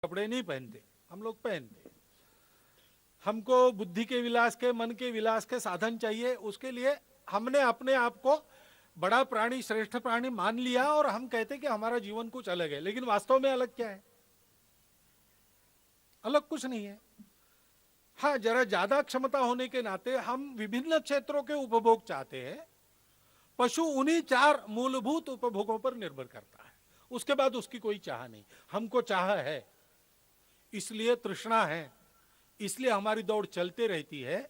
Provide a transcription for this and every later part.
कपड़े नहीं पहनते, हम लोग पहनते। हमको बुद्धि के विलास के, मन के विलास के साधन चाहिए, उसके लिए हमने अपने आप को बड़ा प्राणी, श्रेष्ठ प्राणी मान लिया और हम कहते कि हमारा जीवन कुछ अलग है। लेकिन वास्तव में अलग क्या है? अलग कुछ नहीं है। हाँ, जरा ज्यादा क्षमता होने के नाते हम विभिन्न क्षेत्रों के उपभोग चाहते हैं। पशु उन्हीं 4 मूलभूत उपभोगों पर निर्भर करता है, उसके बाद उसकी कोई चाह नहीं। हमको चाह है, इसलिए तृष्णा है, इसलिए हमारी दौड़ चलते रहती है।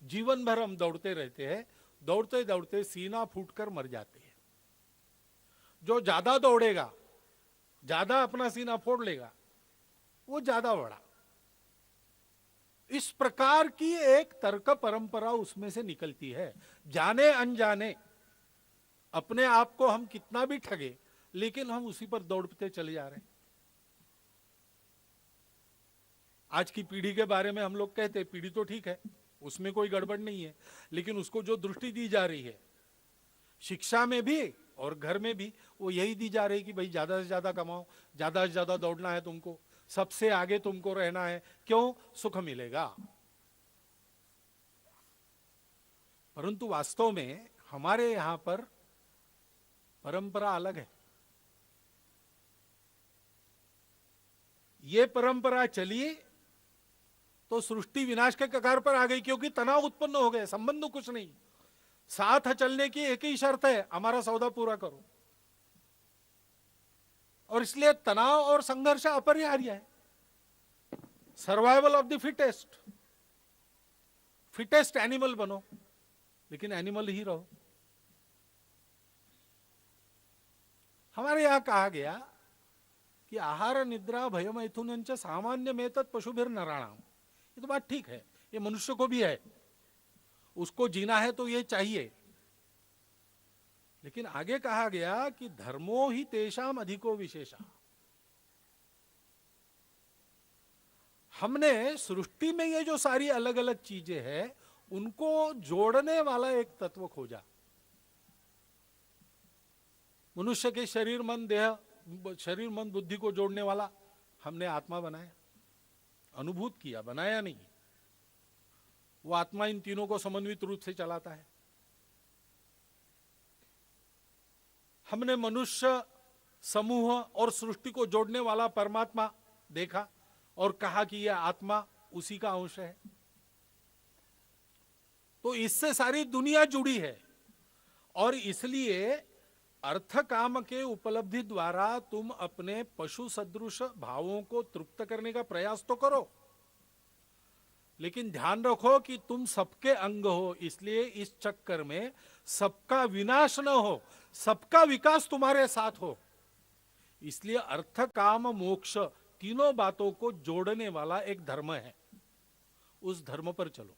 जीवन भर हम दौड़ते रहते हैं, दौड़ते दौड़ते सीना फूटकर मर जाते हैं। जो ज्यादा दौड़ेगा, ज्यादा अपना सीना फोड़ लेगा, वो ज्यादा बड़ा। इस प्रकार की एक तर्क परंपरा उसमें से निकलती है। जाने अनजाने अपने आप को हम कितना भी ठगे, लेकिन हम उसी पर दौड़ते चले जा रहे हैं। आज की पीढ़ी के बारे में हम लोग कहते हैं पीढ़ी तो ठीक है, उसमें कोई गड़बड़ नहीं है, लेकिन उसको जो दृष्टि दी जा रही है शिक्षा में भी और घर में भी, वो यही दी जा रही है कि भाई ज्यादा से ज्यादा कमाओ, ज्यादा से ज्यादा दौड़ना है तुमको, सबसे आगे तुमको रहना है। क्यों? सुख मिलेगा। परंतु वास्तव में हमारे यहां पर परंपरा अलग है। ये परंपरा चली तो सृष्टि विनाश के कगार पर आ गई, क्योंकि तनाव उत्पन्न हो गए। संबंध कुछ नहीं, साथ चलने की एक ही शर्त है, हमारा सौदा पूरा करो। और इसलिए तनाव और संघर्ष अपरिहार्य है। Survival of the fittest, fittest animal बनो, लेकिन एनिमल ही रहो। हमारे यहां कहा गया कि आहार निद्रा भय मैथुन सामान्य में तत् पशुभिर नराणाम। ये तो बात ठीक है, ये मनुष्य को भी है, उसको जीना है तो ये चाहिए। लेकिन आगे कहा गया कि धर्मो ही तेषाम अधिको विशेषा। हमने सृष्टि में ये जो सारी अलग अलग चीजें हैं, उनको जोड़ने वाला एक तत्व खोजा। मनुष्य के शरीर मन देह, शरीर मन बुद्धि को जोड़ने वाला हमने आत्मा बनाया, अनुभूत किया, बनाया नहीं। वो आत्मा इन तीनों को समन्वित रूप से चलाता है। हमने मनुष्य समूह और सृष्टि को जोड़ने वाला परमात्मा देखा और कहा कि यह आत्मा उसी का अंश है। तो इससे सारी दुनिया जुड़ी है। और इसलिए अर्थ काम के उपलब्धि द्वारा तुम अपने पशु सदृश भावों को तृप्त करने का प्रयास तो करो, लेकिन ध्यान रखो कि तुम सबके अंग हो, इसलिए इस चक्कर में सबका विनाश न हो, सबका विकास तुम्हारे साथ हो। इसलिए अर्थ काम मोक्ष तीनों बातों को जोड़ने वाला एक धर्म है, उस धर्म पर चलो।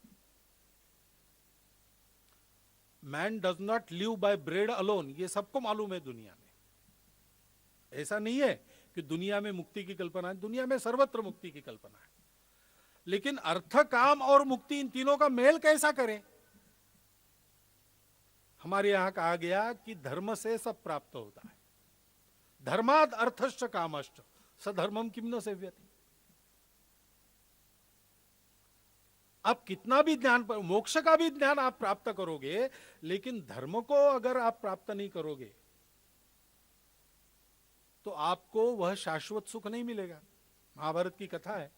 Man does not live by bread alone, ये सबको मालूम है दुनिया में। ऐसा नहीं है कि दुनिया में मुक्ति की कल्पना है, दुनिया में सर्वत्र मुक्ति की कल्पना है। लेकिन अर्थ काम और मुक्ति, इन तीनों का मेल कैसा करें? हमारे यहां कहा गया कि धर्म से सब प्राप्त होता है। धर्माद अर्थश्च कामश्च सधर्मम किम न सेव्यति। आप कितना भी ज्ञान, मोक्ष का भी ज्ञान आप प्राप्त करोगे, लेकिन धर्म को अगर आप प्राप्त नहीं करोगे तो आपको वह शाश्वत सुख नहीं मिलेगा। महाभारत की कथा है,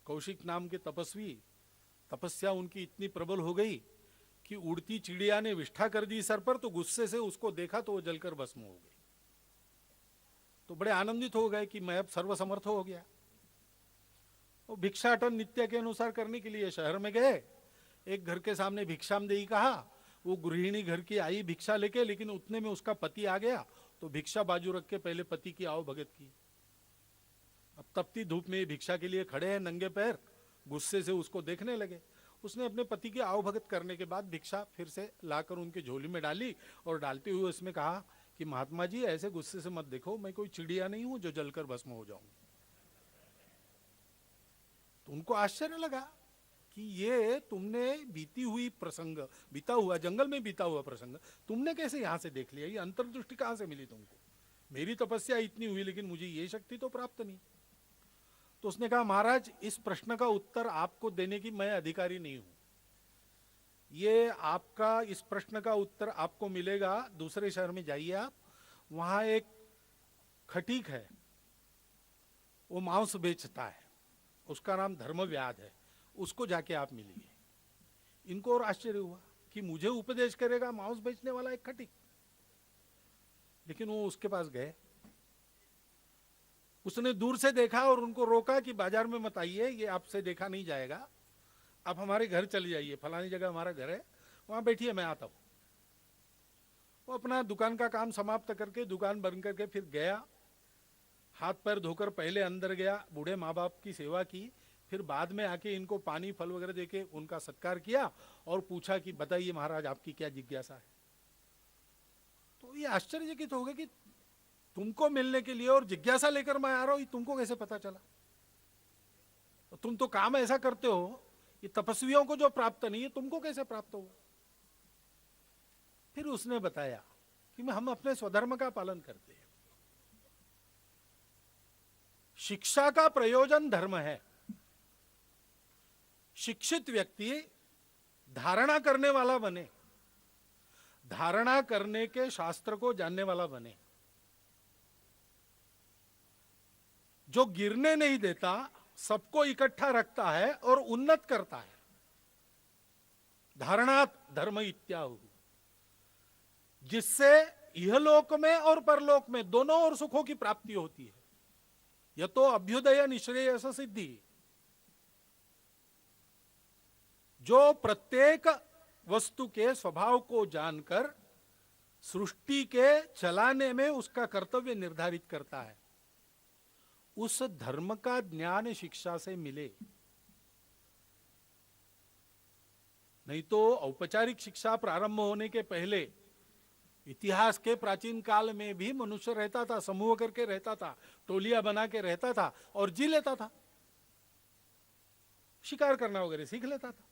कौशिक नाम के तपस्वी, तपस्या उनकी इतनी प्रबल हो गई कि उड़ती चिड़िया ने विष्ठा कर दी सर पर, तो गुस्से से उसको देखा तो वो जलकर भस्म हो गई। तो बड़े आनंदित हो गए कि मैं अब सर्वसमर्थ हो गया। वो भिक्षाटन नित्य के अनुसार करने के लिए शहर में गए। एक घर के सामने भिक्षामदेही कहा, वो गृहिणी घर की आई भिक्षा लेके, लेकिन उतने में उसका पति आ गया, तो भिक्षा बाजू रख के पहले पति की आओ भगत की। अब तपती धूप में भिक्षा के लिए खड़े हैं नंगे पैर, गुस्से से उसको देखने लगे। उसने अपने पति की आओ भगत करने के बाद भिक्षा फिर से लाकर उनकी झोली में डाली और डालते हुए उसमें कहा कि महात्मा जी ऐसे गुस्से से मत देखो, मैं कोई चिड़िया नहीं हूं जो जलकर भस्म हो जाऊंगी। तो उनको आश्चर्य लगा कि ये तुमने बीती हुई प्रसंग, बीता हुआ जंगल में बीता हुआ प्रसंग तुमने कैसे यहां से देख लिया? ये अंतर्दृष्टि कहां से मिली तुमको? मेरी तपस्या इतनी हुई लेकिन मुझे ये शक्ति तो प्राप्त नहीं। तो उसने कहा महाराज इस प्रश्न का उत्तर आपको देने की मैं अधिकारी नहीं हूं, ये आपका इस प्रश्न का उत्तर आपको मिलेगा दूसरे शहर में जाइए आप, वहां एक खटीक है, वो मांस बेचता है, उसका नाम धर्मव्याध है, उसको जाके आप मिलिए। इनको और आश्चर्य हुआ कि मुझे उपदेश करेगा मांस बेचने वाला एक खटीक। लेकिन वो उसके पास गए, उसने दूर से देखा और उनको रोका कि बाजार में मत आइए, ये आपसे देखा नहीं जाएगा, आप हमारे घर चले जाइए, फलानी जगह हमारा घर है, वहां बैठिए, मैं आता हूं। वो अपना दुकान का काम समाप्त करके दुकान बंद करके फिर गया, हाथ पैर धोकर पहले अंदर गया, बूढ़े माँ बाप की सेवा की, फिर बाद में आके इनको पानी फल वगैरह देके उनका सत्कार किया और पूछा कि बताइए महाराज आपकी क्या जिज्ञासा है। तो ये आश्चर्यचकित हो गए कि तुमको मिलने के लिए और जिज्ञासा लेकर मैं आ रहा हूं, तुमको कैसे पता चला? तुम तो काम ऐसा करते हो, ये तपस्वियों को जो प्राप्त नहीं है तुमको कैसे प्राप्त हो? फिर उसने बताया कि हम अपने स्वधर्म का पालन करते हैं, शिक्षा का प्रयोजन धर्म है। शिक्षित व्यक्ति धारणा करने वाला बने, धारणा करने के शास्त्र को जानने वाला बने, जो गिरने नहीं देता, सबको इकट्ठा रखता है और उन्नत करता है। धारणात धर्म इत्याहु, जिससे इहलोक में और परलोक में दोनों ओर सुखों की प्राप्ति होती है। यह तो अभ्युदय निश्रेयस सिद्धि, जो प्रत्येक वस्तु के स्वभाव को जानकर सृष्टि के चलाने में उसका कर्तव्य निर्धारित करता है, उस धर्म का ज्ञान शिक्षा से मिले। नहीं तो औपचारिक शिक्षा प्रारंभ होने के पहले इतिहास के प्राचीन काल में भी मनुष्य रहता था, समूह करके रहता था, टोलियां बना के रहता था और जी लेता था, शिकार करना वगैरह सीख लेता था।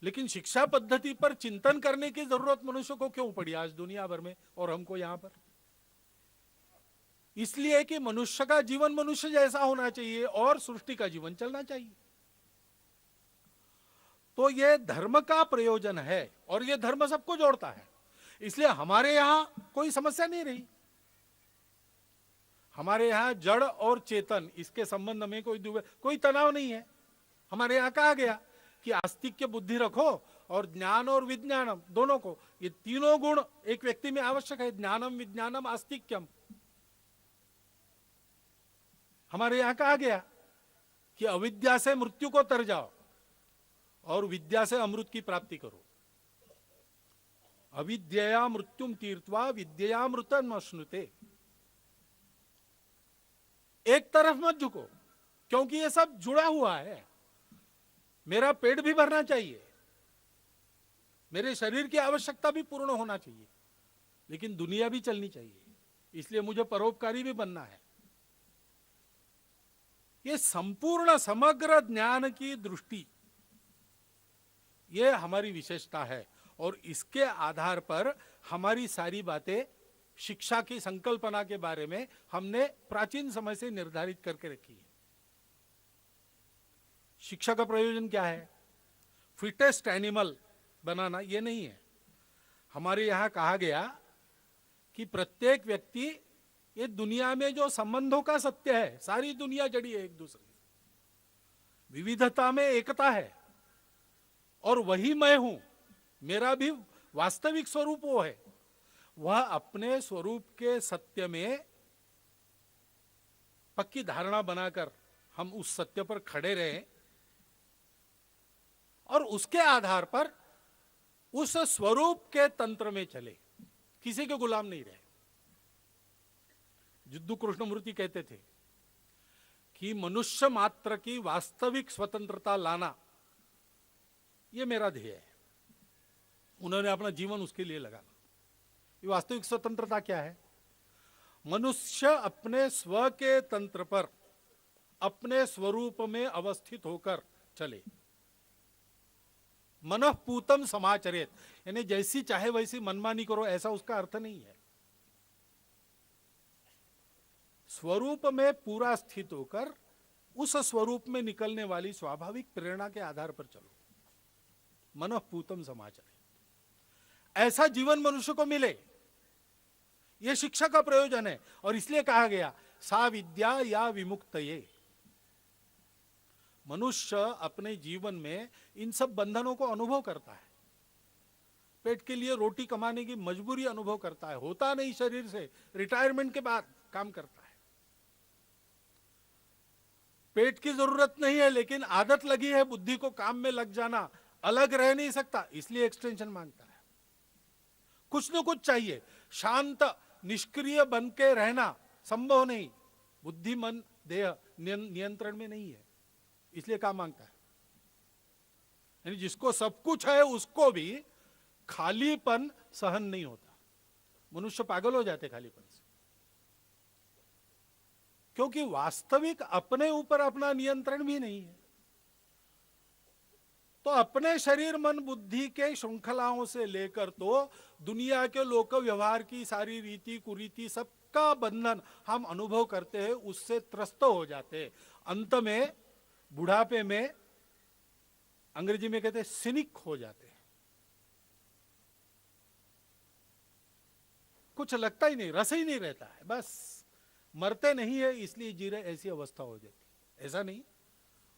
लेकिन शिक्षा पद्धति पर चिंतन करने की जरूरत मनुष्य को क्यों पड़ी आज दुनिया भर में और हमको यहां पर? इसलिए कि मनुष्य का जीवन मनुष्य जैसा होना चाहिए और सृष्टि का जीवन चलना चाहिए। तो यह धर्म का प्रयोजन है और यह धर्म सबको जोड़ता है। इसलिए हमारे यहां कोई समस्या नहीं रही। हमारे यहां जड़ और चेतन इसके संबंध में कोई तनाव नहीं है। हमारे यहां कहा गया कि आस्तिक्य बुद्धि रखो और ज्ञान और विज्ञानम दोनों को, ये तीनों गुण एक व्यक्ति में आवश्यक है, ज्ञानम विज्ञानम आस्तिक्यम। हमारे यहां कहा गया कि अविद्या से मृत्यु को तर जाओ और विद्या से अमृत की प्राप्ति करो। अविद्यया मृत्युम तीर्थवा विद्यया मृतम अश्नुते। एक तरफ मत झुको, क्योंकि ये सब जुड़ा हुआ है। मेरा पेट भी भरना चाहिए, मेरे शरीर की आवश्यकता भी पूर्ण होना चाहिए, लेकिन दुनिया भी चलनी चाहिए, इसलिए मुझे परोपकारी भी बनना है। ये संपूर्ण समग्र ज्ञान की दृष्टि, ये हमारी विशेषता है और इसके आधार पर हमारी सारी बातें शिक्षा की संकल्पना के बारे में हमने प्राचीन समय से निर्धारित करके रखी है। शिक्षा का प्रयोजन क्या है? फिटेस्ट एनिमल बनाना ये नहीं है। हमारे यहां कहा गया कि प्रत्येक व्यक्ति, ये दुनिया में जो संबंधों का सत्य है, सारी दुनिया जड़ी है एक दूसरे से, विविधता में एकता है और वही मैं हूं, मेरा भी वास्तविक स्वरूप वो है। वह अपने स्वरूप के सत्य में पक्की धारणा बनाकर हम उस सत्य पर खड़े रहें और उसके आधार पर उस स्वरूप के तंत्र में चले, किसी के गुलाम नहीं रहे। जिद्दू कृष्णमूर्ति कहते थे कि मनुष्य मात्र की वास्तविक स्वतंत्रता लाना, यह मेरा ध्येय है। उन्होंने अपना जीवन उसके लिए लगाना। ये वास्तविक स्वतंत्रता क्या है? मनुष्य अपने स्व के तंत्र पर अपने स्वरूप में अवस्थित होकर चले। मनःपूतम समाचरेत, यानी जैसी चाहे वैसी मनमानी करो, ऐसा उसका अर्थ नहीं है। स्वरूप में पूरा स्थित होकर उस स्वरूप में निकलने वाली स्वाभाविक प्रेरणा के आधार पर चलो। मनः पूतम समाचरे, ऐसा जीवन मनुष्य को मिले, यह शिक्षा का प्रयोजन है। और इसलिए कहा गया सा विद्या या विमुक्तये। मनुष्य अपने जीवन में इन सब बंधनों को अनुभव करता है। पेट के लिए रोटी कमाने की मजबूरी अनुभव करता है, होता नहीं शरीर से, रिटायरमेंट के बाद काम करता है। पेट की जरूरत नहीं है, लेकिन आदत लगी है बुद्धि को काम में लग जाना, अलग रह नहीं सकता, इसलिए एक्सटेंशन मांगता है। कुछ न कुछ चाहिए। शांत निष्क्रिय बन के रहना संभव नहीं, बुद्धि मन देह नियंत्रण में नहीं है, इसलिए काम मांगता है। यानी जिसको सब कुछ है उसको भी खालीपन सहन नहीं होता। मनुष्य पागल हो जाते खालीपन से, क्योंकि वास्तविक अपने ऊपर अपना नियंत्रण भी नहीं है। तो अपने शरीर मन बुद्धि के श्रृंखलाओं से लेकर तो दुनिया के लोक व्यवहार की सारी रीति कुरीति सबका बंधन हम अनुभव करते हैं, उससे त्रस्त हो जाते हैं। अंत में बुढ़ापे में अंग्रेजी में कहते हैं सिनिक हो जाते हैं, कुछ लगता ही नहीं, रस ही नहीं रहता है, बस मरते नहीं है इसलिए जी रहे, ऐसी अवस्था हो जाती। ऐसा नहीं,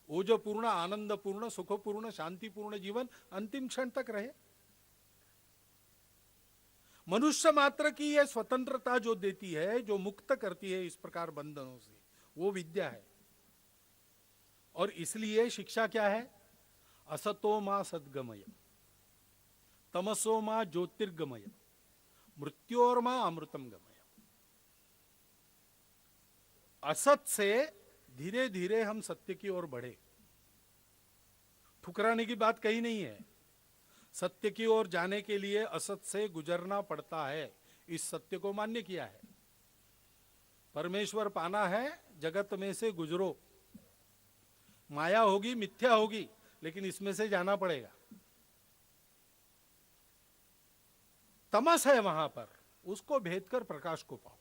वो जो पूर्ण आनंदपूर्ण सुखपूर्ण शांतिपूर्ण जीवन अंतिम क्षण तक रहे। मनुष्य मात्र की यह स्वतंत्रता जो देती है, जो मुक्त करती है इस प्रकार बंधनों से, वो विद्या है। और इसलिए शिक्षा क्या है? असतो मा सद्गमय, तमसो मा ज्योतिर्गमय, मृत्योर्मा अमृतम गमय। असत से धीरे धीरे हम सत्य की ओर बढ़े। ठुकराने की बात कही नहीं है। सत्य की ओर जाने के लिए असत से गुजरना पड़ता है, इस सत्य को मान्य किया है। परमेश्वर पाना है, जगत में से गुजरो। माया होगी, मिथ्या होगी, लेकिन इसमें से जाना पड़ेगा। तमस है वहां पर, उसको भेद कर प्रकाश को पाओ,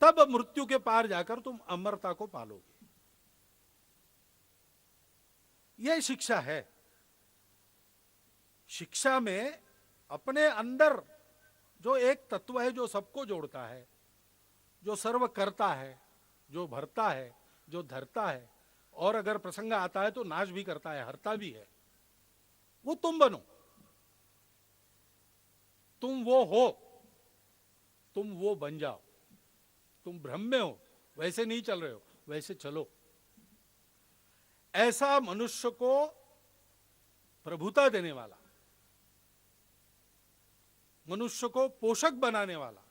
तब मृत्यु के पार जाकर तुम अमरता को पालोगे। यह शिक्षा है। शिक्षा में अपने अंदर जो एक तत्व है, जो सबको जोड़ता है, जो सर्व करता है, जो भरता है, जो धरता है, और अगर प्रसंग आता है तो नाश भी करता है, हरता भी है, वो तुम बनो। तुम वो हो, तुम वो बन जाओ। तुम भ्रम में हो, वैसे नहीं चल रहे हो, वैसे चलो। ऐसा मनुष्य को प्रभुता देने वाला, मनुष्य को पोषक बनाने वाला,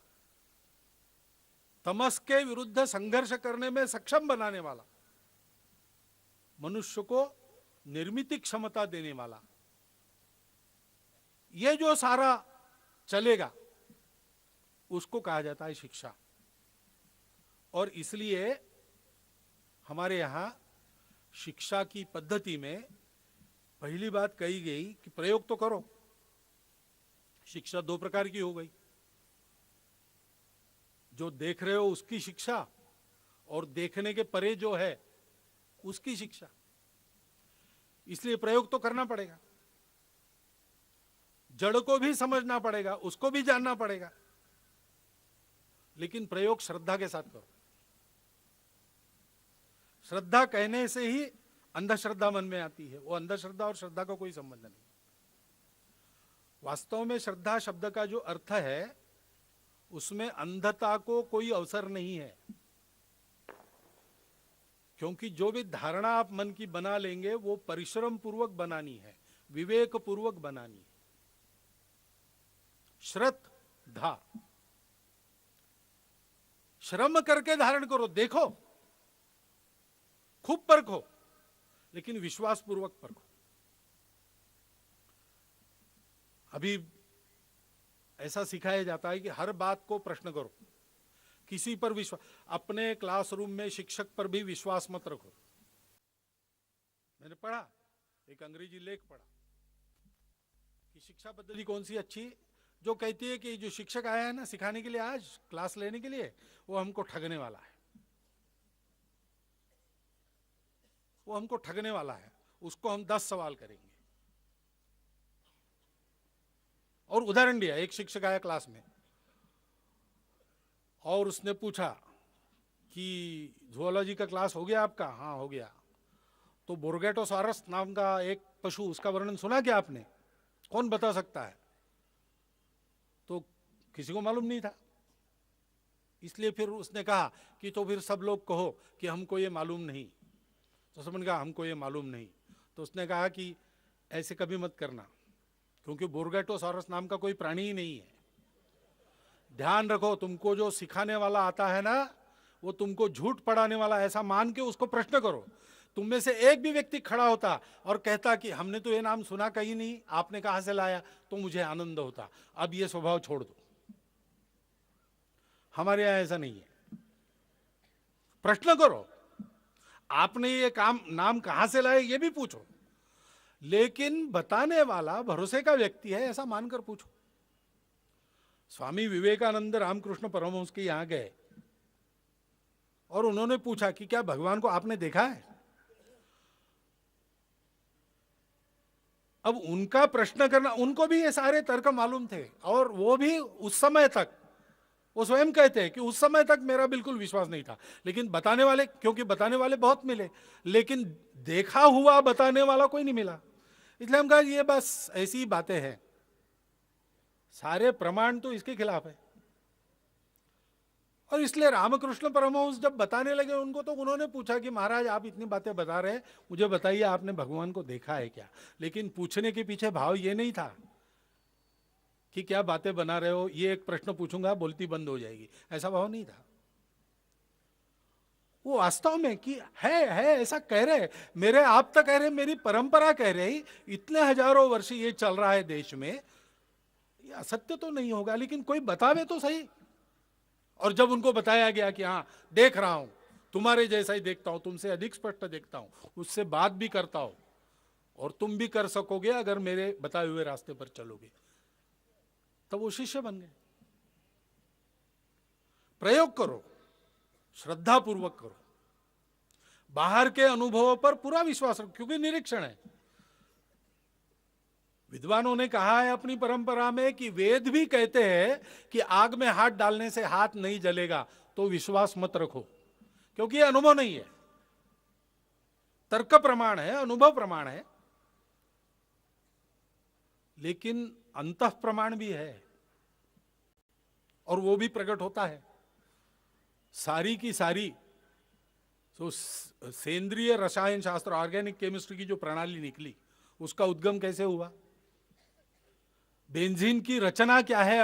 तमस के विरुद्ध संघर्ष करने में सक्षम बनाने वाला, मनुष्य को निर्मित क्षमता देने वाला, ये जो सारा चलेगा उसको कहा जाता है शिक्षा। और इसलिए हमारे यहां शिक्षा की पद्धति में पहली बात कही गई कि प्रयोग तो करो। शिक्षा दो प्रकार की हो गई, जो देख रहे हो उसकी शिक्षा, और देखने के परे जो है उसकी शिक्षा। इसलिए प्रयोग तो करना पड़ेगा, जड़ को भी समझना पड़ेगा, उसको भी जानना पड़ेगा, लेकिन प्रयोग श्रद्धा के साथ करो। श्रद्धा कहने से ही अंधश्रद्धा मन में आती है, वो अंधश्रद्धा और श्रद्धा का कोई संबंध नहीं। वास्तव में श्रद्धा शब्द का जो अर्थ है, उसमें अंधता को कोई अवसर नहीं है, क्योंकि जो भी धारणा आप मन की बना लेंगे वो परिश्रम पूर्वक बनानी है, विवेक पूर्वक बनानी है। श्रद्धा, श्रम करके धारण करो, देखो, खूब परखो, लेकिन विश्वास पूर्वक परखो। अभी ऐसा सिखाया जाता है कि हर बात को प्रश्न करो, किसी पर विश्वास, अपने क्लासरूम में शिक्षक पर भी विश्वास मत रखो। मैंने पढ़ा, एक अंग्रेजी लेख पढ़ा कि शिक्षा पद्धति कौन सी अच्छी, जो कहती है कि जो शिक्षक आया है ना सिखाने के लिए, आज क्लास लेने के लिए, वो हमको ठगने वाला है, वो हमको ठगने वाला है, उसको हम 10 सवाल करेंगे। और उदाहरण दिया, एक शिक्षक आया क्लास में और उसने पूछा कि जूलॉजी का क्लास हो गया आपका? हाँ हो गया। तो बोर्गेटोसॉरस नाम का एक पशु, उसका वर्णन सुना क्या आपने? कौन बता सकता है? तो किसी को मालूम नहीं था। इसलिए फिर उसने कहा कि तो फिर सब लोग कहो कि हमको ये मालूम नहीं। तो सबने कहा हमको ये मालूम नहीं। तो उसने कहा कि ऐसे कभी मत करना, क्योंकि बोर्गेटोसॉरस नाम का कोई प्राणी ही नहीं है। ध्यान रखो, तुमको जो सिखाने वाला आता है ना, वो तुमको झूठ पढ़ाने वाला ऐसा मान के उसको प्रश्न करो। तुम में से एक भी व्यक्ति खड़ा होता और कहता कि हमने तो ये नाम सुना कहीं नहीं, आपने कहां से लाया, तो मुझे आनंद होता। अब ये स्वभाव छोड़ दो, हमारे यहां ऐसा नहीं है। प्रश्न करो, आपने ये काम नाम कहां से लाए ये भी पूछो, लेकिन बताने वाला भरोसे का व्यक्ति है ऐसा मानकर पूछो। स्वामी विवेकानंद रामकृष्ण परमहंस के यहां गए और उन्होंने पूछा कि क्या भगवान को आपने देखा है? अब उनका प्रश्न करना, उनको भी ये सारे तर्क मालूम थे, और वो भी उस समय तक, वो स्वयं कहते हैं कि उस समय तक मेरा बिल्कुल विश्वास नहीं था, लेकिन बताने वाले, क्योंकि बताने वाले बहुत मिले, लेकिन देखा हुआ बताने वाला कोई नहीं मिला। इसलिए हम कहा ये बस ऐसी बातें हैं, सारे प्रमाण तो इसके खिलाफ है। और इसलिए रामकृष्ण परमहंस जब बताने लगे उनको, तो उन्होंने पूछा कि महाराज आप इतनी बातें बता रहे हैं, मुझे बताइए आपने भगवान को देखा है क्या? लेकिन पूछने के पीछे भाव ये नहीं था कि क्या बातें बना रहे हो, ये एक प्रश्न पूछूंगा बोलती बंद हो जाएगी, ऐसा भाव नहीं था। वो वास्तव में कि है ऐसा कह रहे, मेरे आप तक कह रहे, मेरी परंपरा कह रही, इतने हजारों वर्ष ये चल रहा है देश में, ये असत्य तो नहीं होगा, लेकिन कोई बतावे तो सही। और जब उनको बताया गया कि हाँ देख रहा हूं, तुम्हारे जैसा ही देखता हूं, तुमसे अधिक स्पष्ट देखता हूं, उससे बात भी करता हूं, और तुम भी कर सकोगे अगर मेरे बताए हुए रास्ते पर चलोगे, तब वो शिष्य बन गए। प्रयोग करो, श्रद्धा पूर्वक करो, बाहर के अनुभवों पर पूरा विश्वास रखो, क्योंकि निरीक्षण है। विद्वानों ने कहा है अपनी परंपरा में कि वेद भी कहते हैं कि आग में हाथ डालने से हाथ नहीं जलेगा, तो विश्वास मत रखो, क्योंकि ये अनुभव नहीं है, तर्क प्रमाण है, अनुभव प्रमाण है, लेकिन अंतः प्रमाण भी है, और वो भी प्रकट होता है। सारी की सारी तो सेंद्रीय रसायन शास्त्र, ऑर्गेनिक केमिस्ट्री की जो प्रणाली निकली, उसका उद्गम कैसे हुआ? बेंजीन की रचना क्या है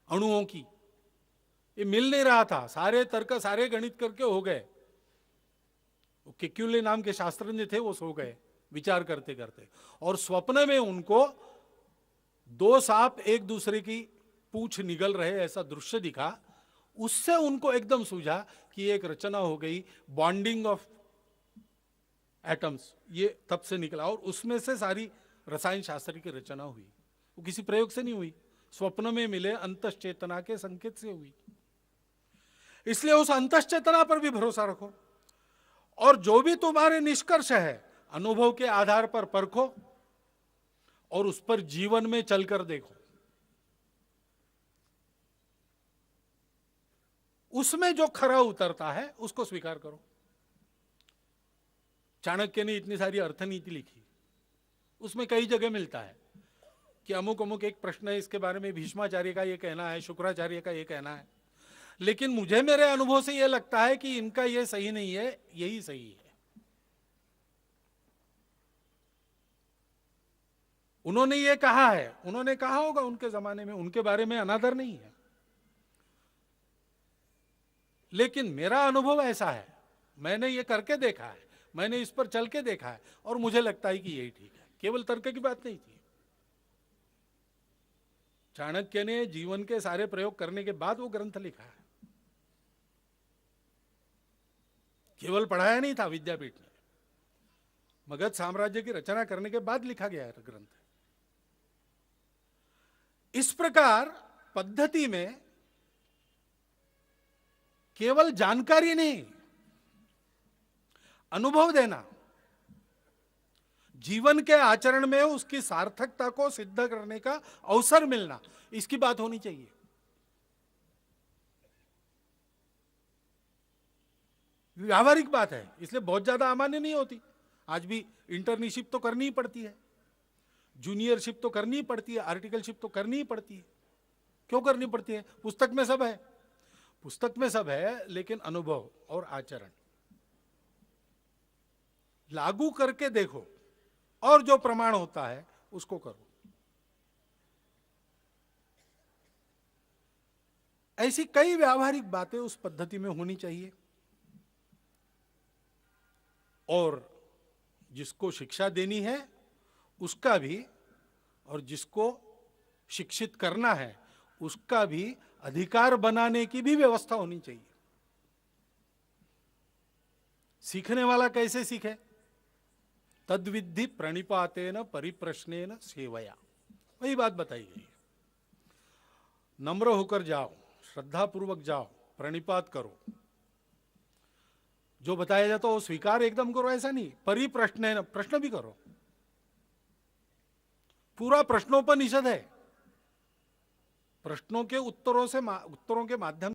अणुओं की, ये मिल नहीं रहा था, सारे तर्क सारे गणित करके हो गए। केक्युले नाम के शास्त्रज्ञ थे, वो सो गए विचार करते करते, और स्वप्न में उनको 2 सांप एक दूसरे की पूंछ निगल रहे ऐसा दृश्य दिखा। उससे उनको एकदम सूझा कि एक रचना हो गई, बॉन्डिंग ऑफ एटम्स, ये तब से निकला, और उसमें से सारी रसायन शास्त्र की रचना हुई। वो किसी प्रयोग से नहीं हुई, स्वप्न में मिले अंतश्चेतना के संकेत से हुई। इसलिए उस अंतश्चेतना पर भी भरोसा रखो, और जो भी तुम्हारे निष्कर्ष है अनुभव के आधार पर परखो, और उस पर जीवन में चलकर देखो। उसमें जो खरा उतरता है उसको स्वीकार करो। चाणक्य ने इतनी सारी अर्थनीति लिखी, उसमें कई जगह मिलता है कि अमुक अमुक एक प्रश्न है, इसके बारे में भीष्माचार्य का ये कहना है, शुक्राचार्य का ये कहना है, लेकिन मुझे मेरे अनुभव से ये लगता है कि इनका ये सही नहीं है, यही सही है। उन्होंने ये कहा है, उन्होंने कहा होगा उनके जमाने में, उनके बारे में अनादर नहीं है, लेकिन मेरा अनुभव ऐसा है, मैंने ये करके देखा है, मैंने इस पर चल के देखा है, और मुझे लगता है कि यही ठीक है। केवल तर्क की बात नहीं थी। चाणक्य ने जीवन के सारे प्रयोग करने के बाद वो ग्रंथ लिखा है, केवल पढ़ाया नहीं था विद्यापीठ में, मगध साम्राज्य की रचना करने के बाद लिखा गया है ग्रंथ। इस प्रकार पद्धति में केवल जानकारी नहीं, अनुभव देना, जीवन के आचरण में उसकी सार्थकता को सिद्ध करने का अवसर मिलना, इसकी बात होनी चाहिए। व्यावहारिक बात है, इसलिए बहुत ज्यादा अमान्य नहीं होती। आज भी इंटर्नशिप तो करनी ही पड़ती है, जूनियरशिप तो करनी ही पड़ती है, आर्टिकलशिप तो करनी ही पड़ती है। क्यों करनी पड़ती है? पुस्तक में सब है, पुस्तक में सब है, लेकिन अनुभव और आचरण लागू करके देखो और जो प्रमाण होता है उसको करो। ऐसी कई व्यावहारिक बातें उस पद्धति में होनी चाहिए। और जिसको शिक्षा देनी है उसका भी, और जिसको शिक्षित करना है उसका भी अधिकार बनाने की भी व्यवस्था होनी चाहिए। सीखने वाला कैसे सीखे? तद्विद्धि प्रणिपातेन परिप्रश्नेन सेवया, वही बात बताई गई है। नम्र होकर जाओ, श्रद्धापूर्वक जाओ, प्रणिपात करो, जो बताया जाता है वो स्वीकार एकदम करो, ऐसा नहीं। परिप्रश्नेन, प्रश्न भी करो। पूरा प्रश्नोपनिषद है, प्रश्नों के उत्तरों के माध्यम